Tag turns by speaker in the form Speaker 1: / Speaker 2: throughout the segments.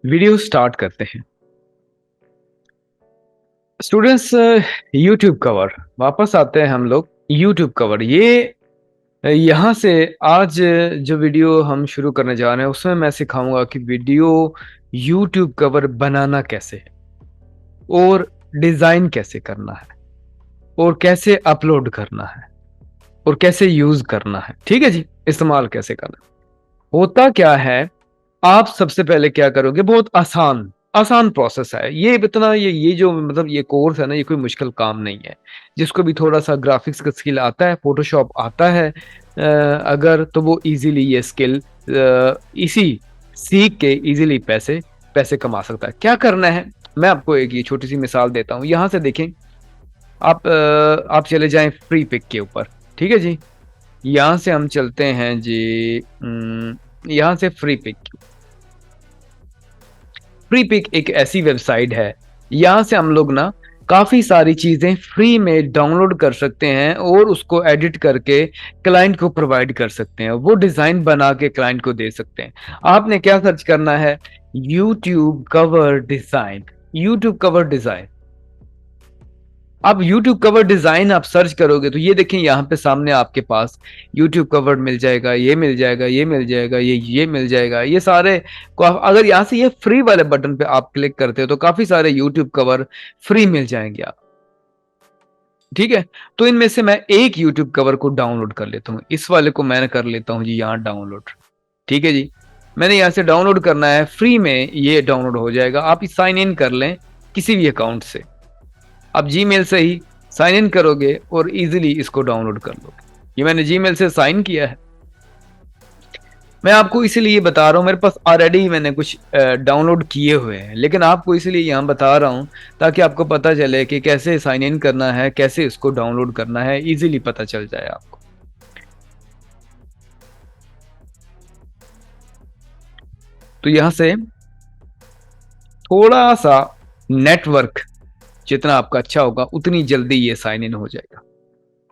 Speaker 1: Video start करते हैं। Students, YouTube cover वापस आते हैं हम लोग। यूट्यूब कवर ये यहाँ से आज जो वीडियो हम शुरू करने जा रहे हैं उसमें मैं सिखाऊंगा कि वीडियो यूट्यूब कवर बनाना कैसे है और डिज़ाइन कैसे करना है और कैसे अपलोड करना है और कैसे यूज़ करना है। ठीक है जी, इस्तेमाल कैसे करना है। होता क्या है, आप सबसे पहले क्या करोगे, बहुत आसान आसान प्रोसेस है ये। इतना ये जो मतलब ये कोर्स है ना, ये कोई मुश्किल काम नहीं है। जिसको भी थोड़ा सा ग्राफिक्स का स्किल आता है, फोटोशॉप आता है अगर, तो वो इजीली ये स्किल इसी सीख के इजीली पैसे पैसे कमा सकता है। क्या करना है, मैं आपको एक ये छोटी सी मिसाल देता हूँ। यहाँ से देखें, आप चले जाएं फ्री पिक के ऊपर। ठीक है जी, यहाँ से हम चलते हैं जी। यहाँ से फ्री पिक। फ्री पिक एक ऐसी वेबसाइट है, यहाँ से हम लोग ना काफ़ी सारी चीज़ें फ्री में डाउनलोड कर सकते हैं और उसको एडिट करके क्लाइंट को प्रोवाइड कर सकते हैं। वो डिज़ाइन बना के क्लाइंट को दे सकते हैं। आपने क्या सर्च करना है, YouTube cover design. YouTube cover design, अब YouTube कवर डिजाइन आप सर्च करोगे तो ये देखें, यहाँ पे सामने आपके पास YouTube कवर मिल जाएगा, ये मिल जाएगा, ये मिल जाएगा, ये मिल जाएगा। ये सारे को अगर यहाँ से ये फ्री वाले बटन पे आप क्लिक करते हो तो काफी सारे YouTube कवर फ्री मिल जाएंगे आप। ठीक है, तो इनमें से मैं एक YouTube कवर को डाउनलोड कर लेता हूँ। इस वाले को मैंने कर लेता हूँ जी यहाँ डाउनलोड। ठीक है जी, मैंने यहाँ से डाउनलोड करना है, फ्री में ये डाउनलोड हो जाएगा। आप साइन इन कर लें किसी भी अकाउंट से। आप जीमेल से ही साइन इन करोगे और इजीली इसको डाउनलोड कर लोगे। ये मैंने जीमेल से साइन किया है। मैं आपको इसीलिए बता रहा हूँ, मेरे पास ऑलरेडी मैंने कुछ डाउनलोड किए हुए हैं, लेकिन आपको इसलिए यहाँ बता रहा हूँ ताकि आपको पता चले कि कैसे साइन इन करना है, कैसे इसको डाउनलोड करना है, इजीली पता चल जाए आपको। तो यहाँ से थोड़ा सा नेटवर्क जितना आपका अच्छा होगा उतनी जल्दी ये साइन इन हो जाएगा।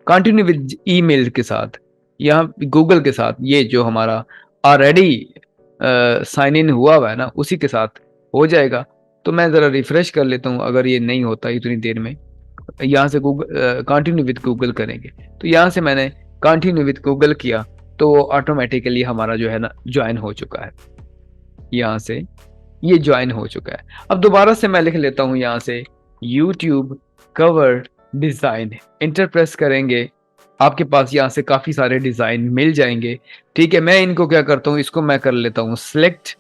Speaker 1: कंटिन्यू विद ईमेल के साथ, यहाँ गूगल के साथ, ये जो हमारा ऑलरेडी साइन इन हुआ है ना, उसी के साथ हो जाएगा। तो मैं ज़रा रिफ्रेश कर लेता हूँ, अगर ये नहीं होता इतनी देर में। यहाँ से गूगल कंटिन्यू विद गूगल करेंगे, तो यहाँ से मैंने कंटिन्यू विद गूगल किया तो वो ऑटोमेटिकली हमारा जो है ना ज्वाइन हो चुका है। यहाँ से ये ज्वाइन हो चुका है। अब दोबारा से मैं लिख लेता हूँ यहाँ से YouTube cover design, enter press करेंगे, आपके पास यहाँ से काफ़ी सारे डिज़ाइन मिल जाएंगे। ठीक है, मैं इनको क्या करता हूँ, इसको मैं कर लेता हूँ सिलेक्ट।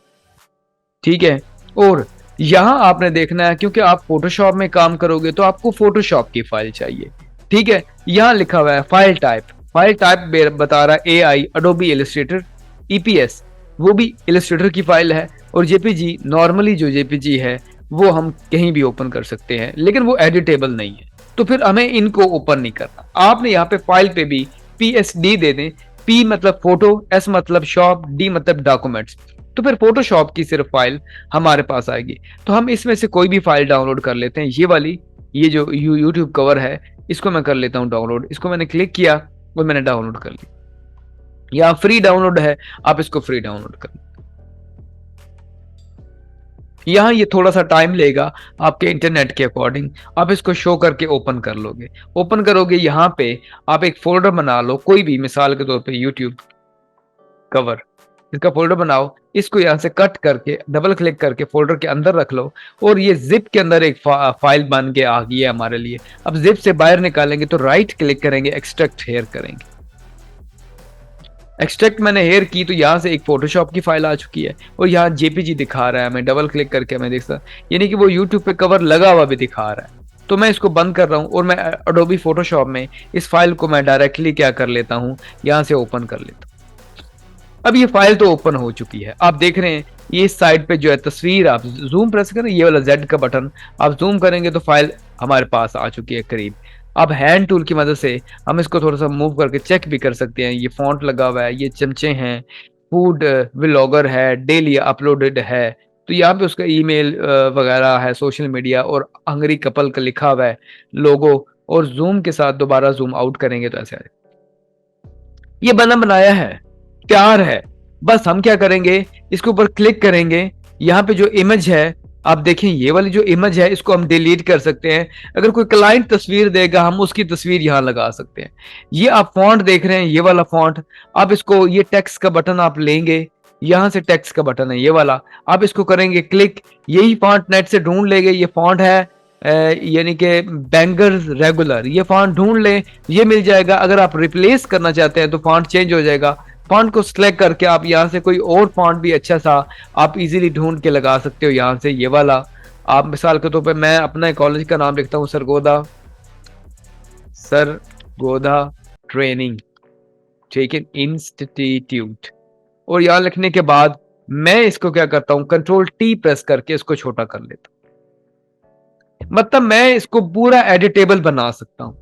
Speaker 1: ठीक है, और यहाँ आपने देखना है, क्योंकि आप फोटोशॉप में काम करोगे तो आपको फोटोशॉप की फाइल चाहिए। ठीक है, यहाँ लिखा हुआ है फाइल टाइप। फाइल टाइप बता रहा है AI अडोबी इलस्ट्रेटर EPS, वो भी इलस्ट्रेटर की फाइल है। और जेपीजी, नॉर्मली जो जेपीजी है वो हम कहीं भी ओपन कर सकते हैं, लेकिन वो एडिटेबल नहीं है, तो फिर हमें इनको ओपन नहीं करना। आपने यहाँ पे फाइल पे भी PSD दे दें। P मतलब फोटो, S मतलब शॉप, D मतलब डॉक्यूमेंट्स। तो फिर फोटोशॉप की सिर्फ फाइल हमारे पास आएगी। तो हम इसमें से कोई भी फाइल डाउनलोड कर लेते हैं। ये वाली, ये जो यूट्यूब कवर है, इसको मैं कर लेता हूँ डाउनलोड। इसको मैंने क्लिक किया और मैंने डाउनलोड कर लिया। यहाँ फ्री डाउनलोड है, आप इसको फ्री डाउनलोड कर। यहाँ ये थोड़ा सा टाइम लेगा आपके इंटरनेट के अकॉर्डिंग। आप इसको शो करके ओपन कर लोगे। ओपन करोगे, यहाँ पे आप एक फोल्डर बना लो कोई भी, मिसाल के तौर पे यूट्यूब कवर, इसका फोल्डर बनाओ। इसको यहाँ से कट करके डबल क्लिक करके फोल्डर के अंदर रख लो और ये जिप के अंदर एक फाइल बन के आ गई है हमारे लिए। अब जिप से बाहर निकालेंगे तो राइट क्लिक करेंगे, एक्सट्रैक्ट हेयर करेंगे। एक्सट्रैक्ट मैंने हेयर की तो यहाँ से एक फोटोशॉप की फाइल आ चुकी है और यहाँ जेपीजी दिखा रहा है। मैं डबल क्लिक करके मैं देख सकता, यानी कि वो यूट्यूब पे कवर लगा हुआ भी दिखा रहा है। तो मैं इसको बंद कर रहा हूँ और मैं अडोबी फोटोशॉप में इस फाइल को मैं डायरेक्टली क्या कर लेता हूँ, यहाँ से ओपन कर लेता हूँ। अब ये फाइल तो ओपन हो चुकी है, आप देख रहे हैं ये इस साइड पे जो है तस्वीर, आप जूम प्रेस करें, ये वाला Z का बटन आप जूम करेंगे तो फाइल हमारे पास आ चुकी है करीब। अब हैंड टूल की मदद से हम इसको थोड़ा सा मूव करके चेक भी कर सकते हैं। ये फॉन्ट लगा हुआ है, ये चमचे हैं, फूड व्लॉगर है, डेली अपलोडेड है। तो यहाँ पे उसका ईमेल वगैरह है, सोशल मीडिया और हंगरी कपल का लिखा हुआ है लोगो। और जूम के साथ दोबारा जूम आउट करेंगे तो ऐसे ये बना बनाया है, तैयार है। बस हम क्या करेंगे, इसके ऊपर क्लिक करेंगे यहाँ पे जो इमेज है, आप देखें ये वाली जो इमेज है इसको हम डिलीट कर सकते हैं। अगर कोई क्लाइंट तस्वीर देगा हम उसकी तस्वीर यहाँ लगा सकते हैं। ये आप फॉन्ट देख रहे हैं, ये वाला फॉन्ट, आप इसको, ये टेक्स्ट का बटन आप लेंगे, यहाँ से टेक्स्ट का बटन है ये वाला, आप इसको करेंगे क्लिक, यही फॉन्ट नेट से ढूंढ लेंगे, ये फॉन्ट है यानी कि बैंगर्स रेगुलर, ये फॉन्ट ढूंढ लें, ये मिल जाएगा। अगर आप रिप्लेस करना चाहते हैं तो फॉन्ट चेंज हो जाएगा। फॉन्ट को सिलेक्ट करके आप यहाँ से कोई और फॉन्ट भी अच्छा सा आप इजीली ढूंढ के लगा सकते हो। यहाँ से ये वाला आप मिसाल के तौर पे, मैं अपना कॉलेज का नाम लिखता हूँ सरगोधा ट्रेनिंग, ठीक है, इंस्टीट्यूट, और यहाँ लिखने के बाद मैं इसको क्या करता हूँ, कंट्रोल टी प्रेस करके इसको छोटा कर लेता हूँ। मतलब मैं इसको पूरा एडिटेबल बना सकता हूं।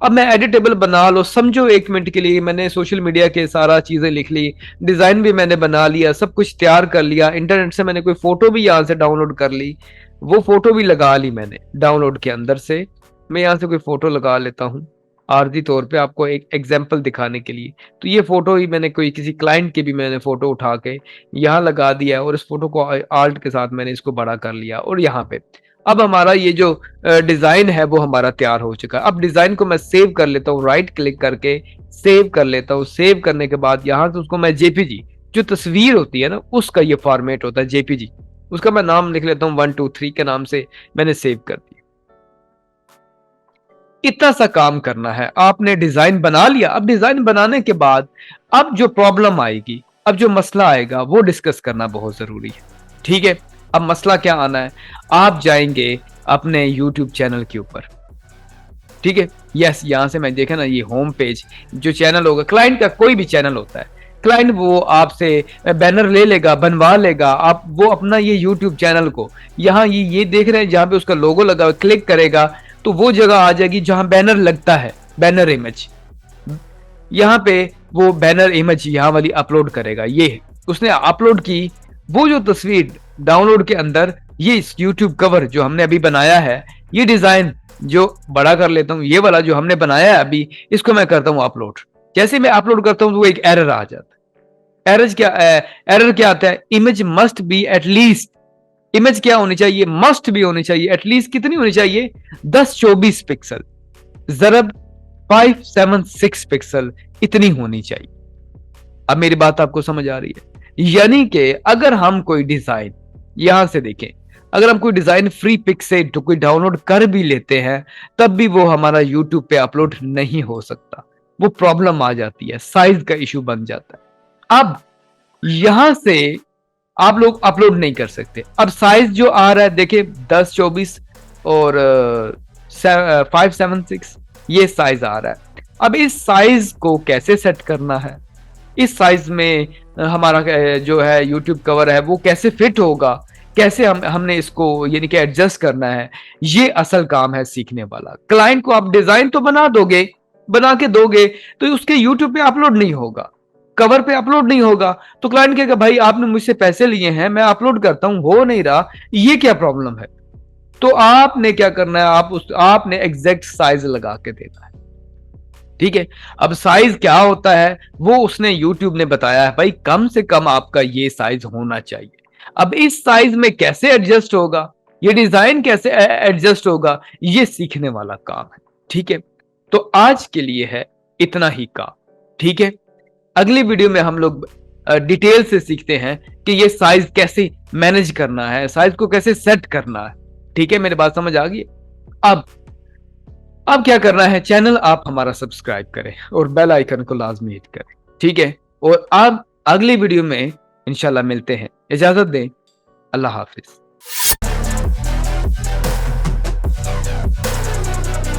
Speaker 1: अब मैं एडिटेबल बना लो, समझो 1 मिनट के लिए मैंने सोशल मीडिया के सारा चीजें लिख ली, डिजाइन भी मैंने बना लिया, सब कुछ तैयार कर लिया, इंटरनेट से मैंने कोई फोटो भी यहां से डाउनलोड कर ली, वो फोटो भी लगा ली मैंने डाउनलोड के अंदर से। मैं यहां से कोई फोटो लगा लेता हूं आर्जी तौर पे आपको एक एग्जाम्पल दिखाने के लिए। तो ये फोटो ही मैंने कोई किसी क्लाइंट की भी मैंने फोटो उठा के यहाँ लगा दिया और इस फोटो को आल्ट के साथ मैंने इसको बड़ा कर लिया, और यहाँ पे अब हमारा ये जो डिजाइन है वो हमारा तैयार हो चुका है। अब डिजाइन को मैं सेव कर लेता हूँ, राइट क्लिक करके सेव कर लेता हूँ। सेव करने के बाद यहाँ से उसको मैं जेपीजी, जो तस्वीर होती है ना उसका ये फॉर्मेट होता है जेपीजी, उसका मैं नाम लिख लेता हूँ 1 2 3 के नाम से मैंने सेव कर दिया। इतना सा काम करना है, आपने डिजाइन बना लिया। अब डिजाइन बनाने के बाद अब जो प्रॉब्लम आएगी, अब जो मसला आएगा वो डिस्कस करना बहुत जरूरी है, ठीक है। अब मसला क्या आना है, आप जाएंगे अपने YouTube चैनल के ऊपर, ठीक है। यस, यहां से मैं देखा ना, ये होम पेज जो चैनल होगा, क्लाइंट का कोई भी चैनल होता है, क्लाइंट वो आपसे बैनर ले लेगा, बनवा लेगा। आप वो अपना ये YouTube चैनल को यहाँ ये देख रहे हैं जहां पे उसका लोगो लगा हुआ, क्लिक करेगा तो वो जगह आ जाएगी जहां बैनर लगता है, बैनर इमेज। यहाँ पे वो बैनर इमेज यहाँ वाली अपलोड करेगा। ये उसने अपलोड की, वो जो तस्वीर डाउनलोड के अंदर, ये YouTube कवर जो हमने अभी बनाया है, ये डिजाइन जो बड़ा कर लेता हूँ, ये वाला जो हमने बनाया है अभी, इसको मैं करता हूँ अपलोड। जैसे मैं अपलोड करता हूँ तो वो एक एरर आ जाता है। एरर क्या आता है, image must be at least, image क्या होनी चाहिए, मस्ट भी होनी चाहिए, एटलीस्ट कितनी होनी चाहिए, 1024 पिक्सल जरब 576 पिक्सल, इतनी होनी चाहिए। अब मेरी बात आपको समझ आ रही है। यानी कि अगर हम कोई डिजाइन, यहां से देखें, अगर हम कोई डिजाइन फ्री पिक से कोई डाउनलोड कर भी लेते हैं तब भी वो हमारा यूट्यूब पे अपलोड नहीं हो सकता, वो प्रॉब्लम आ जाती है, साइज का इशू बन जाता है। अब यहां से आप लोग अपलोड नहीं कर सकते। अब साइज जो आ रहा है देखिए 1024 और 576, ये साइज आ रहा है। अब इस साइज को कैसे सेट करना है, इस साइज में हमारा जो है YouTube कवर है वो कैसे फिट होगा, कैसे हमने इसको यानी कि एडजस्ट करना है, ये असल काम है सीखने वाला। क्लाइंट को आप डिजाइन तो बना दोगे, बना के दोगे तो उसके YouTube पे अपलोड नहीं होगा, कवर पे अपलोड नहीं होगा, तो क्लाइंट कहेगा भाई आपने मुझसे पैसे लिए हैं, मैं अपलोड करता हूं, हो नहीं रहा, ये क्या प्रॉब्लम है। तो आपने क्या करना है, आपने एग्जैक्ट साइज लगा के देना है, ठीक है। अब साइज क्या होता है वो उसने YouTube ने बताया है, भाई कम से कम आपका ये साइज होना चाहिए। अब इस साइज में कैसे एडजस्ट होगा, ये डिजाइन कैसे एडजस्ट होगा, ये सीखने वाला काम है, ठीक है। तो आज के लिए है इतना ही काम, ठीक है। अगली वीडियो में हम लोग डिटेल से सीखते हैं कि ये साइज कैसे मैनेज करना है, साइज को कैसे सेट करना है, ठीक है। मेरी बात समझ आ गई। अब क्या करना है, चैनल आप हमारा सब्सक्राइब करें और बेल आइकन को लाजमी हिट करें, ठीक है। और अब अगली वीडियो में इंशाल्लाह मिलते हैं, इजाजत दें, अल्लाह हाफिज।